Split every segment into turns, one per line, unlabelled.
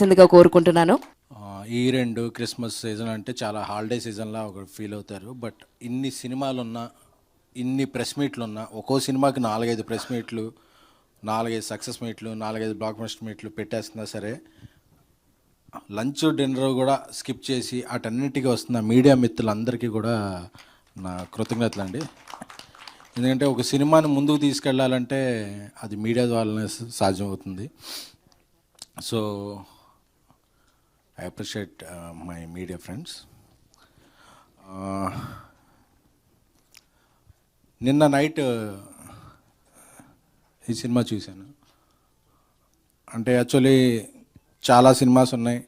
చెప్పవలసిందిగా కోరుకుంటున్నాను.
ఈ రెండు క్రిస్మస్ సీజన్ అంటే చాలా హాలిడే సీజన్లా ఒక ఫీల్ అవుతారు. బట్ ఇన్ని సినిమాలున్నా, ఇన్ని ప్రెస్ మీట్లు ఉన్నా, ఒక్కో సినిమాకి 4-5 ప్రెస్ మీట్లు, 4-5 సక్సెస్ మీట్లు, 4-5 బ్లాక్ బస్టర్ మీట్లు పెట్టేస్తున్నా సరే, లంచ్ డిన్నర్ కూడా స్కిప్ చేసి అటన్నిటికీ వస్తున్న మీడియా మిత్రులందరికీ కూడా నా కృతజ్ఞతలు అండి. ఎందుకంటే ఒక సినిమాని ముందుకు తీసుకెళ్ళాలంటే అది మీడియా ద్వారానే సాధ్యమవుతుంది. So I appreciate my media friends. నిన్న నైట్ ఈ సినిమా చూశాను. అంటే యాక్చువల్లీ చాలా సినిమాస్ ఉన్నాయి.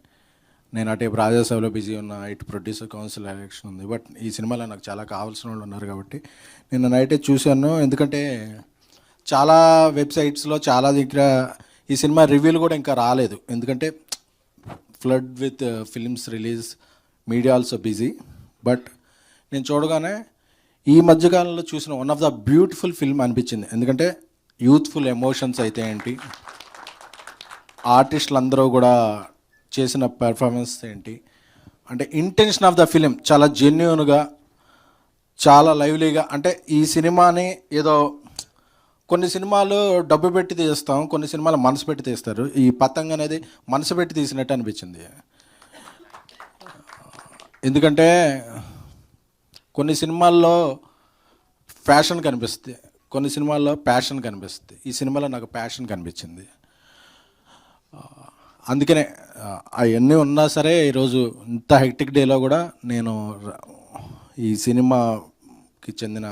నేను అటు రాజ్యసభలో బిజీ ఉన్నా, ఇటు ప్రొడ్యూసర్ కౌన్సిల్ ఎలక్షన్ ఉంది. బట్ ఈ సినిమాలో నాకు చాలా కావాల్సిన వాళ్ళు ఉన్నారు కాబట్టి నిన్న నైటే చూశాను. ఎందుకంటే చాలా వెబ్సైట్స్లో చాలా దగ్గర ఈ సినిమా రివ్యూలు కూడా ఇంకా రాలేదు. ఎందుకంటే flood with films release, media also busy. But నేను చూడగానే ఈ మధ్యకాలంలో చూసిన one of the beautiful film అనిపించింది. ఎందుకంటే యూత్ఫుల్ ఎమోషన్స్ అయితే ఏంటి, ఆర్టిస్టులు అందరూ కూడా చేసిన పెర్ఫార్మెన్స్ ఏంటి, అంటే ఇంటెన్షన్ ఆఫ్ ద ఫిలిం చాలా జెన్యూన్గా, చాలా లైవ్లీగా. అంటే ఈ సినిమాని ఏదో కొన్ని సినిమాలు డబ్బు పెట్టి తీస్తాం, కొన్ని సినిమాలు మనసు పెట్టి తీస్తారు. ఈ పతంగ్ అనేది మనసు పెట్టి తీసినట్టు అనిపించింది. ఎందుకంటే కొన్ని సినిమాల్లో ఫ్యాషన్ కనిపిస్తుంది, కొన్ని సినిమాల్లో ప్యాషన్ కనిపిస్తుంది. ఈ సినిమాలో నాకు ప్యాషన్ కనిపించింది. అందుకనే అవన్నీ ఉన్నా సరే ఈరోజు ఇంత హెక్టిక్ డేలో కూడా నేను ఈ సినిమాకి చెందిన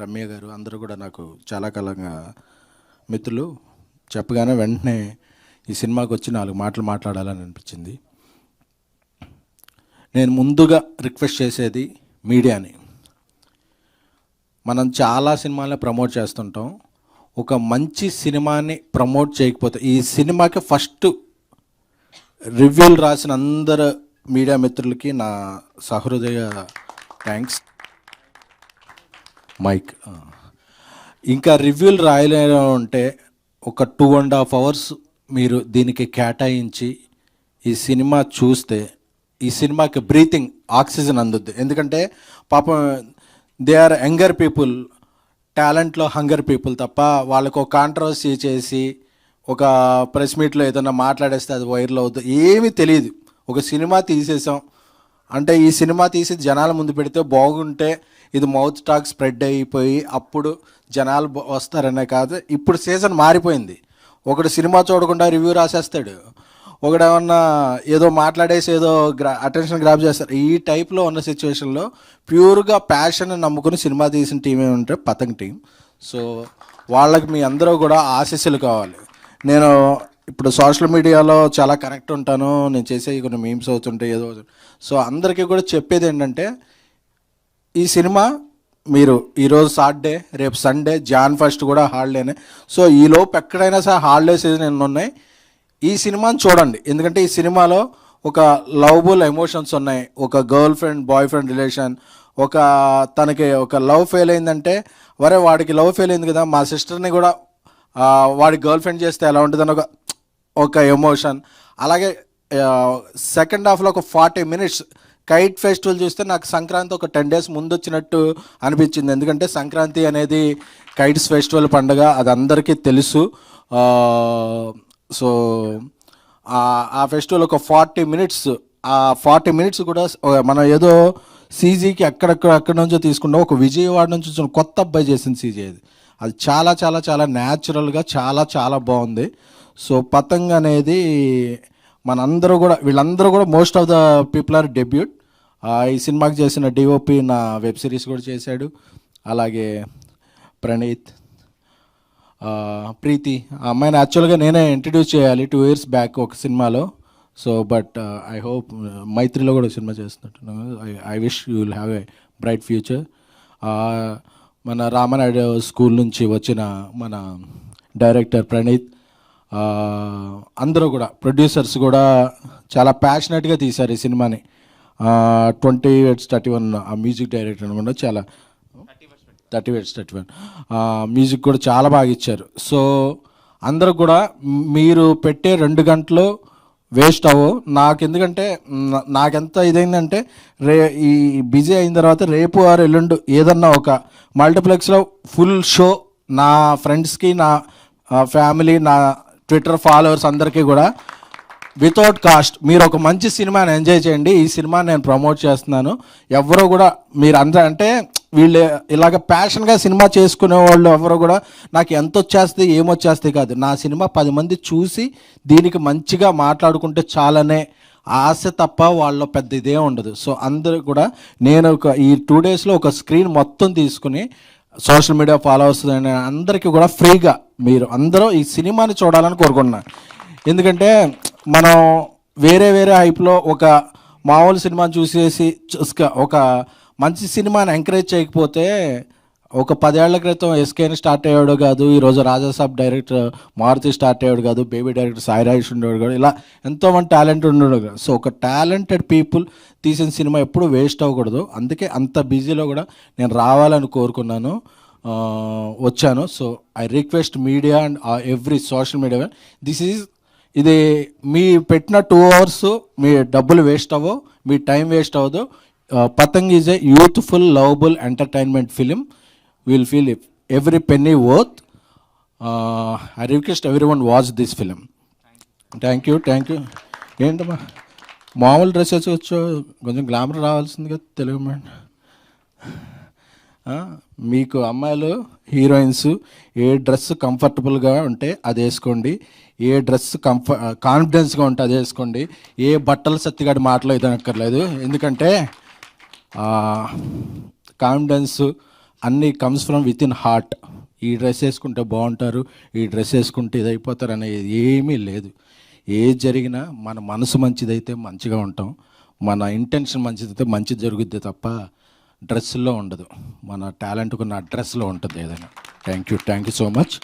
రమ్య గారు అందరూ కూడా నాకు చాలా కాలంగా మిత్రులు. చెప్పగానే వెంటనే ఈ సినిమాకి వచ్చి 4 మాటలు మాట్లాడాలని అనిపించింది. నేను ముందుగా రిక్వెస్ట్ చేసేది మీడియాని, మనం చాలా సినిమాలని ప్రమోట్ చేస్తుంటాం. ఒక మంచి సినిమాని ప్రమోట్ చేయకపోతే, ఈ సినిమాకి ఫస్ట్ రివ్యూలు రాసిన అందరు మీడియా మిత్రులకి నా సహృదయ థ్యాంక్స్. మైక్ ఇంకా రివ్యూలు రాయలేను అంటే ఒక 2.5 hours మీరు దీనికి కేటాయించి ఈ సినిమా చూస్తే ఈ సినిమాకి బ్రీతింగ్ ఆక్సిజన్ అందుద్ది. ఎందుకంటే పాపం దే ఆర్ యంగర్ పీపుల్, టాలెంట్లో హంగర్ పీపుల్ తప్ప వాళ్ళకు ఒక కాంట్రవర్సీ చేసి ఒక ప్రెస్ మీట్లో ఏదైనా మాట్లాడేస్తే అది వైరల్ అవుతుంది, ఏమీ తెలియదు. ఒక సినిమా తీసేసాం అంటే ఈ సినిమా తీసి జనాల ముందు పెడితే బాగుంటే ఇది మౌత్ టాక్ స్ప్రెడ్ అయిపోయి అప్పుడు జనాలు వస్తారనే కాదు. ఇప్పుడు సీజన్ మారిపోయింది. ఒకడు సినిమా చూడకుండా రివ్యూ రాసేస్తాడు, ఒకడేమన్నా ఏదో మాట్లాడేసి ఏదో అటెన్షన్ గ్రాప్ చేస్తారు. ఈ టైప్లో ఉన్న సిచ్యువేషన్లో ప్యూర్గా ప్యాషన్ నమ్ముకుని సినిమా తీసిన టీమే ఉంటారు పతంగ్ టీం. సో వాళ్ళకి మీ అందరూ కూడా ఆశీస్సులు కావాలి. నేను ఇప్పుడు సోషల్ మీడియాలో చాలా కనెక్ట్ ఉంటాను, నేను చేసే కొన్ని మీమ్స్ అవుతుంటాయి ఏదో. సో అందరికీ కూడా చెప్పేది ఏంటంటే ఈ సినిమా మీరు ఈరోజు సాటర్డే, రేపు సండే, Jan 1st కూడా హాలిడేనే. సో ఈలోపు ఎక్కడైనా సరే హాలిడే సీజన్ ఎన్ని ఉన్నాయి, ఈ సినిమాని చూడండి. ఎందుకంటే ఈ సినిమాలో ఒక లవబుల్ ఎమోషన్స్ ఉన్నాయి. ఒక girl friend boy friend relation, ఒక తనకి ఒక లవ్ ఫెయిల్ అయిందంటే వరే వాడికి లవ్ ఫెయిల్ అయింది కదా, మా సిస్టర్ని కూడా వాడి గర్ల్ ఫ్రెండ్ చేస్తే ఎలా ఉంటుందని ఒక ఎమోషన్. అలాగే సెకండ్ హాఫ్లో ఒక 40 minutes కైట్ ఫెస్టివల్ చూస్తే నాకు సంక్రాంతి ఒక 10 days ముందు వచ్చినట్టు అనిపించింది. ఎందుకంటే సంక్రాంతి అనేది కైట్స్ ఫెస్టివల్ పండుగ, అది అందరికీ తెలుసు. సో ఆ ఫెస్టివల్ ఒక 40 minutes, ఆ 40 minutes కూడా మనం ఏదో సీజీకి అక్కడి నుంచో తీసుకుంటాం. ఒక విజయవాడ నుంచి వచ్చిన కొత్త అబ్బాయి చేసిన సీజీ అది చాలా చాలా చాలా న్యాచురల్గా చాలా చాలా బాగుంది. సో పతంగ్ అనేది మనందరూ కూడా, వీళ్ళందరూ కూడా most of the people are debut. ఈ సినిమాకి చేసిన డిఓపి నా వెబ్ సిరీస్ కూడా చేశాడు. అలాగే ప్రణీత్, ప్రీతి, ఆ అమ్మాయిని యాక్చువల్గా నేనే ఇంట్రడ్యూస్ చేయాలి 2 years బ్యాక్ ఒక సినిమాలో. సో బట్ ఐ హోప్ మైత్రిలో కూడా సినిమా చేస్తున్నట్టున్నాను. I wish you will have a bright future. మన రామనాయుడు స్కూల్ నుంచి వచ్చిన మన డైరెక్టర్ ప్రణీత్, అందరూ కూడా ప్రొడ్యూసర్స్ కూడా చాలా ప్యాషనెట్గా తీశారు ఈ సినిమాని. 20/31 ఆ మ్యూజిక్ డైరెక్టర్ అనుకుంటా, చాలా 30/31 మ్యూజిక్ కూడా చాలా బాగా ఇచ్చారు. సో అందరూ కూడా మీరు పెట్టే 2 గంటలు వేస్ట్ అవ్వవు. నాకు ఎందుకంటే నాకెంత ఇదైందంటే ఈ బిజీ అయిన తర్వాత రేపు ఆరు ఎల్లుండు ఏదన్నా ఒక మల్టీప్లెక్స్లో ఫుల్ షో నా ఫ్రెండ్స్కి, నా ఫ్యామిలీ, నా ట్విట్టర్ ఫాలోవర్స్ అందరికీ కూడా వితౌట్ కాస్ట్ మీరు ఒక మంచి సినిమాని ఎంజాయ్ చేయండి. ఈ సినిమా నేను ప్రమోట్ చేస్తున్నాను. ఎవరో కూడా మీరు అందరూ అంటే వీళ్ళు ఇలాగ ప్యాషన్గా సినిమా చేసుకునే వాళ్ళు ఎవరో కూడా నాకు ఎంత వచ్చేస్తుంది ఏమొచ్చేస్తాయి కాదు, నా సినిమా 10 మంది చూసి దీనికి మంచిగా మాట్లాడుకుంటే చాలనే ఆశ తప్ప వాళ్ళ పెద్ద ఇదే ఉండదు. సో అందరూ కూడా నేను ఈ 2 డేస్లో ఒక స్క్రీన్ మొత్తం తీసుకుని సోషల్ మీడియా ఫాలోవర్స్ అందరికీ కూడా ఫ్రీగా మీరు అందరూ ఈ సినిమాని చూడాలని కోరుకుంటున్నాను. ఎందుకంటే మనం వేరే హైప్లో ఒక మామూలు సినిమాని చూసేసి ఒక మంచి సినిమాని ఎంకరేజ్ చేయకపోతే ఒక 10 ఏళ్ల క్రితం ఎస్కేని స్టార్ట్ అయ్యాడు కాదు, ఈరోజు రాజాసాబ్ డైరెక్టర్ మారుతి స్టార్ట్ అయ్యాడు కాదు, బేబీ డైరెక్టర్ సాయి రాజేష్ ఉండేవాడు కాదు, ఇలా ఎంతోమంది టాలెంట్ ఉండేవాడు కాదు. సో ఒక టాలెంటెడ్ పీపుల్ తీసిన సినిమా ఎప్పుడు వేస్ట్ అవ్వకూడదు. అందుకే అంత బిజీలో కూడా నేను రావాలని కోరుకున్నాను, వచ్చాను. So I request media and every social media, ఇది మీ పెట్టిన 2 hours మీ డబ్బులు వేస్ట్ అవ్వవు, మీ టైం వేస్ట్ అవ్వదు. Patang is a youthful lovable entertainment film. Will feel every penny worth. I request everyone watch this film. Thank you. ఏంటమ్మా మామూలు dress వేసుకోవచ్చు, కొంచెం glamour రావాల్సింది కదా తెలుగు మేడం. మీకు అమ్మాయిలు హీరోయిన్స్ ఏ డ్రెస్ కంఫర్టబుల్గా ఉంటే అది వేసుకోండి, ఏ డ్రెస్ కాన్ఫిడెన్స్గా ఉంటే అది వేసుకోండి. ఏ బట్టలు సత్తిగాడి మాటలు అయితే అక్కర్లేదు. ఎందుకంటే కాన్ఫిడెన్స్ అన్నీ comes from with in heart. ఈ డ్రెస్ వేసుకుంటే బాగుంటారు, ఈ డ్రెస్ వేసుకుంటే ఇదైపోతారు అనేది ఏమీ లేదు. ఏది జరిగినా మన మనసు మంచిదైతే మంచిగా ఉంటాం, మన ఇంటెన్షన్ మంచిదైతే మంచిది జరుగుద్ది తప్ప డ్రెస్సుల్లో ఉండదు. మన టాలెంట్కు ఉన్న డ్రెస్లో ఉంటుంది ఏదైనా. Thank you so much.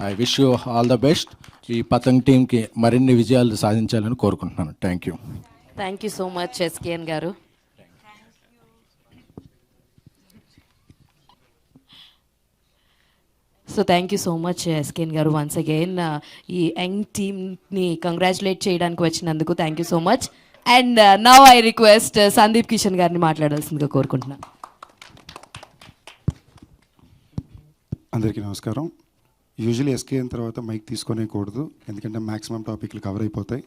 I wish you all the best. ఈ పతంగ్ టీంకి మరిన్ని విజయాలు సాధించాలని కోరుకుంటున్నాను. Thank you
so much SKN గారు. So thank you so much SKN గారు వన్స్ అగైన్ ఈ యంగ్ టీమ్ని కంగ్రాచులేట్ చేయడానికి వచ్చినందుకు thank you so much. And now I request Sandeep Kishan గారిని మాట్లాడాల్సిందిగా కోరుకుంటున్నాను.
అందరికీ నమస్కారం. యూజువల్లీ ఎస్కేఎన్ తర్వాత మైక్ తీసుకోనేకూడదు, ఎందుకంటే మ్యాక్సిమం టాపిక్లు కవర్ అయిపోతాయి.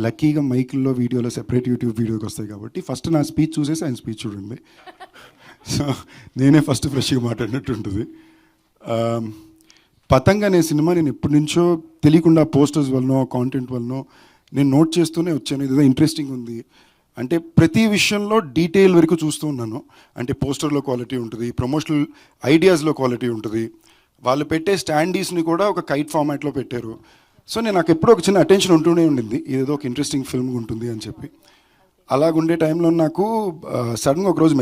లక్కీగా మైక్లో వీడియోలో సెపరేట్ యూట్యూబ్ వీడియోకి వస్తాయి కాబట్టి ఫస్ట్ నా స్పీచ్ చూసేసి ఆయన స్పీచ్ చూడండి. సో నేనే ఫస్ట్ ఫ్రెష్గా మాట్లాడినట్టు ఉంటుంది. పతంగ్ అనే సినిమా నేను ఎప్పటి నుంచో తెలియకుండా పోస్టర్స్ వలనో కాంటెంట్ వలనో నేను నోట్ చేస్తూనే వచ్చాను. ఇదేదో ఇంట్రెస్టింగ్ ఉంది అంటే ప్రతి విషయంలో డీటెయిల్ వరకు చూస్తూ ఉన్నాను. అంటే పోస్టర్లో క్వాలిటీ ఉంటుంది, ప్రమోషనల్ ఐడియాస్లో క్వాలిటీ ఉంటుంది, వాళ్ళు పెట్టే స్టాండీస్ని కూడా ఒక కైట్ ఫార్మాట్లో పెట్టారు. సో నాకు ఎప్పుడో ఒక చిన్న అటెన్షన్ ఉంటూనే ఉండింది, ఇదేదో ఒక ఇంట్రెస్టింగ్ ఫిల్మ్ ఉంటుంది అని చెప్పి. అలాగుండే టైంలో నాకు సడన్గా ఒకరోజు